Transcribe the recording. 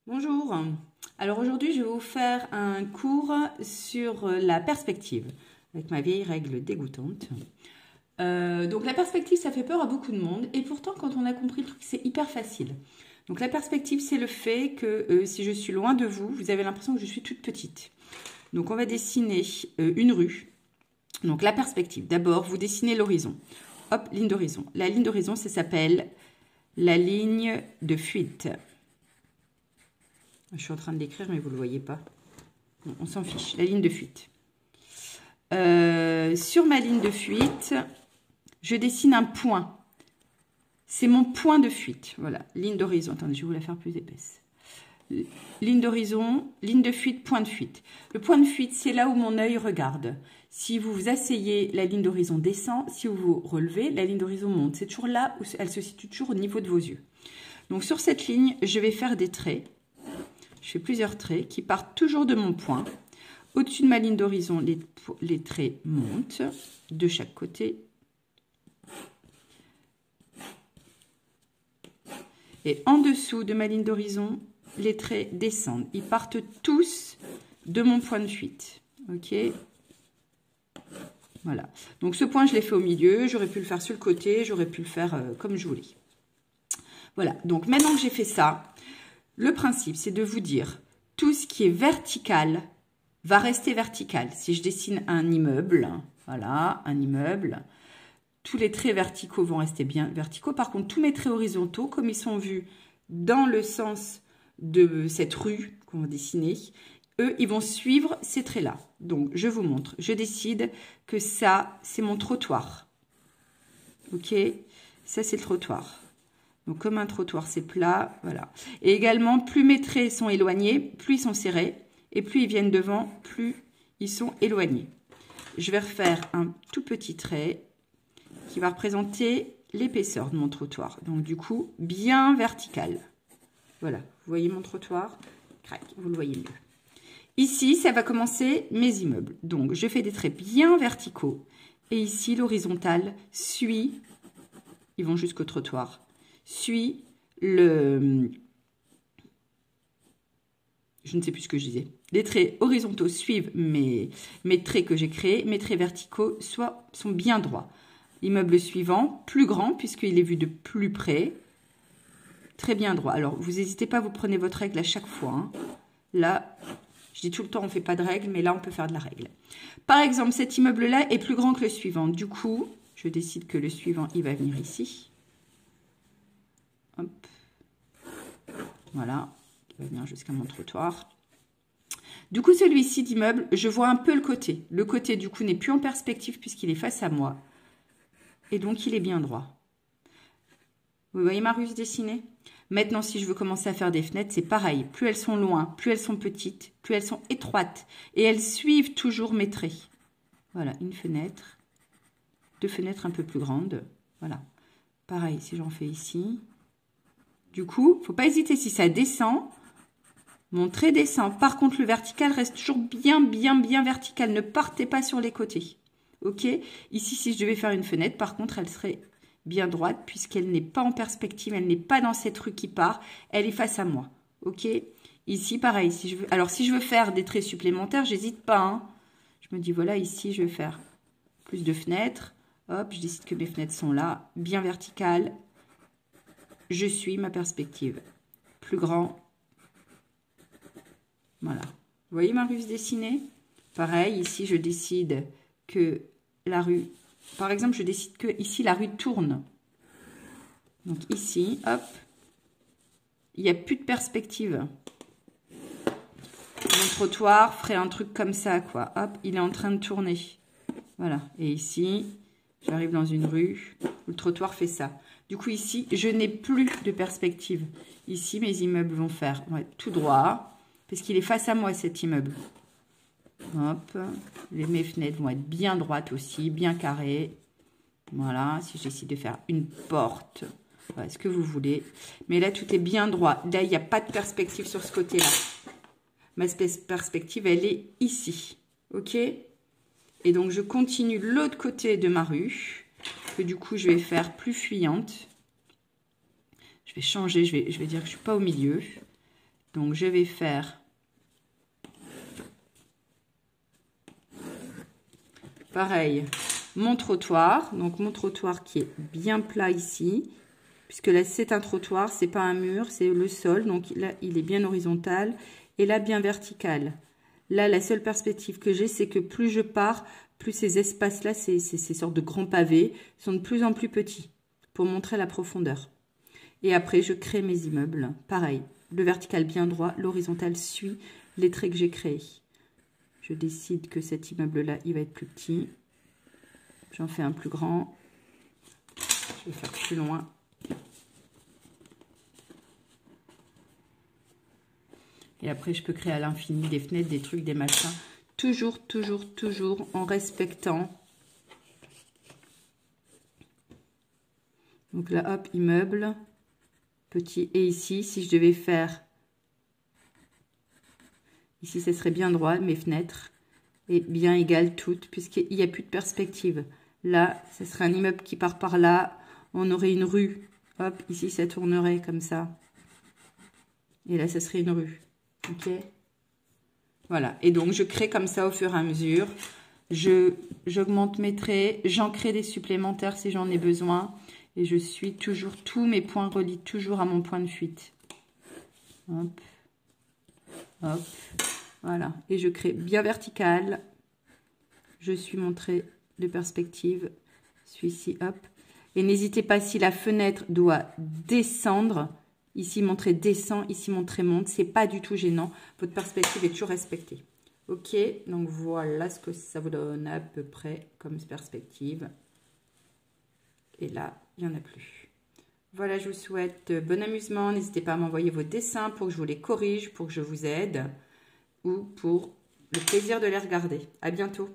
Bonjour, alors aujourd'hui je vais vous faire un cours sur la perspective avec ma vieille règle dégoûtante. Donc la perspective ça fait peur à beaucoup de monde et pourtant quand on a compris le truc c'est hyper facile. Donc la perspective c'est le fait que si je suis loin de vous, vous avez l'impression que je suis toute petite. Donc on va dessiner une rue. Donc la perspective, d'abord vous dessinez l'horizon. Hop, ligne d'horizon. La ligne d'horizon ça s'appelle la ligne de fuite. Je suis en train de l'écrire, mais vous ne le voyez pas. Bon, on s'en fiche. La ligne de fuite. Sur ma ligne de fuite, je dessine un point. C'est mon point de fuite. Voilà, ligne d'horizon. Attendez, je vais vous la faire plus épaisse. Ligne d'horizon, ligne de fuite, point de fuite. Le point de fuite, c'est là où mon œil regarde. Si vous vous asseyez, la ligne d'horizon descend. Si vous vous relevez, la ligne d'horizon monte. C'est toujours là où elle se situe toujours au niveau de vos yeux. Donc sur cette ligne, je vais faire des traits. Je fais plusieurs traits qui partent toujours de mon point. Au-dessus de ma ligne d'horizon, les traits montent de chaque côté. Et en dessous de ma ligne d'horizon, les traits descendent. Ils partent tous de mon point de fuite. Ok ? Voilà. Donc ce point, je l'ai fait au milieu. J'aurais pu le faire sur le côté. J'aurais pu le faire comme je voulais. Voilà. Donc maintenant que j'ai fait ça, le principe, c'est de vous dire, tout ce qui est vertical va rester vertical. Si je dessine un immeuble, voilà, un immeuble, tous les traits verticaux vont rester bien verticaux. Par contre, tous mes traits horizontaux, comme ils sont vus dans le sens de cette rue qu'on va dessiner, eux, ils vont suivre ces traits-là. Donc, je vous montre. Je décide que ça, c'est mon trottoir. Ok ? Ça, c'est le trottoir. Donc, comme un trottoir, c'est plat, voilà. Et également, plus mes traits sont éloignés, plus ils sont serrés. Et plus ils viennent devant, plus ils sont éloignés. Je vais refaire un tout petit trait qui va représenter l'épaisseur de mon trottoir. Donc, du coup, bien vertical. Voilà, vous voyez mon trottoir? Crac, vous le voyez mieux. Ici, ça va commencer mes immeubles. Donc, je fais des traits bien verticaux. Et ici, l'horizontale suit, ils vont jusqu'au trottoir, suit le... Je ne sais plus ce que je disais. Les traits horizontaux suivent mes traits que j'ai créés. Mes traits verticaux sont bien droits. Immeuble suivant, plus grand puisqu'il est vu de plus près. Très bien droit. Alors, vous n'hésitez pas, vous prenez votre règle à chaque fois. Hein. Là, je dis tout le temps, on ne fait pas de règle, mais là, on peut faire de la règle. Par exemple, cet immeuble-là est plus grand que le suivant. Du coup, je décide que le suivant, il va venir ici. Hop. Voilà. Il va venir jusqu'à mon trottoir. Du coup, celui-ci d'immeuble, je vois un peu le côté. Le côté, du coup, n'est plus en perspective puisqu'il est face à moi. Et donc, il est bien droit. Vous voyez ma rue se dessiner? Maintenant, si je veux commencer à faire des fenêtres, c'est pareil. Plus elles sont loin, plus elles sont petites, plus elles sont étroites. Et elles suivent toujours mes traits. Voilà, une fenêtre. Deux fenêtres un peu plus grandes. Voilà. Pareil, si j'en fais ici. Du coup, il ne faut pas hésiter. Si ça descend, mon trait descend. Par contre, le vertical reste toujours bien vertical. Ne partez pas sur les côtés. Ok? Ici, si je devais faire une fenêtre, par contre, elle serait bien droite puisqu'elle n'est pas en perspective. Elle n'est pas dans cette rue qui part. Elle est face à moi. Ok? Ici, pareil. Si je veux... Alors, si je veux faire des traits supplémentaires, j'hésite pas. Hein. Je me dis, voilà, ici, je vais faire plus de fenêtres. Hop, je décide que mes fenêtres sont là. Bien verticales. Je suis ma perspective. Plus grand. Voilà. Vous voyez ma rue se dessiner? Pareil, ici, je décide que la rue... Par exemple, je décide que ici, la rue tourne. Donc ici, hop, il n'y a plus de perspective. Mon trottoir ferait un truc comme ça, quoi. Hop, il est en train de tourner. Voilà. Et ici, j'arrive dans une rue où le trottoir fait ça. Du coup, ici, je n'ai plus de perspective. Ici, mes immeubles vont faire tout droit, parce qu'il est face à moi, cet immeuble. Hop, mes fenêtres vont être bien droites aussi, bien carrées. Voilà, si j'essaie de faire une porte, voilà, ce que vous voulez. Mais là, tout est bien droit. Là, il n'y a pas de perspective sur ce côté-là. Ma perspective, elle est ici. Ok? Et donc, je continue l'autre côté de ma rue, que du coup, je vais faire plus fuyante. Je vais changer, je vais dire que je ne suis pas au milieu. Donc, je vais faire pareil, mon trottoir. Donc, mon trottoir qui est bien plat ici. Puisque là, c'est un trottoir, c'est pas un mur, c'est le sol. Donc, là, il est bien horizontal. Et là, bien vertical. Là, la seule perspective que j'ai, c'est que plus je pars, plus ces espaces-là, ces sortes de grands pavés, sont de plus en plus petits pour montrer la profondeur. Et après, je crée mes immeubles. Pareil, le vertical bien droit, l'horizontal suit les traits que j'ai créés. Je décide que cet immeuble-là, il va être plus petit. J'en fais un plus grand. Je vais faire plus loin. Et après, je peux créer à l'infini des fenêtres, des trucs, des machins. Toujours, toujours, toujours en respectant. Donc là, hop, immeuble. Petit. Et ici, si je devais faire... Ici, ça serait bien droit, mes fenêtres. Et bien égales toutes, puisqu'il n'y a plus de perspective. Là, ce serait un immeuble qui part par là. On aurait une rue. Hop, ici, ça tournerait comme ça. Et là, ça serait une rue. Ok, voilà. Et donc, je crée comme ça au fur et à mesure. J'augmente mes traits. J'en crée des supplémentaires si j'en ai besoin. Et je suis toujours, tous mes points relient toujours à mon point de fuite. Hop. Hop. Voilà. Et je crée bien vertical. Je suis mon trait de perspective. Celui-ci, hop. Et n'hésitez pas, si la fenêtre doit descendre... Ici, mon trait descend, ici, mon trait monte. C'est pas du tout gênant. Votre perspective est toujours respectée. Ok, donc voilà ce que ça vous donne à peu près comme perspective. Et là, il n'y en a plus. Voilà, je vous souhaite bon amusement. N'hésitez pas à m'envoyer vos dessins pour que je vous les corrige, pour que je vous aide ou pour le plaisir de les regarder. À bientôt.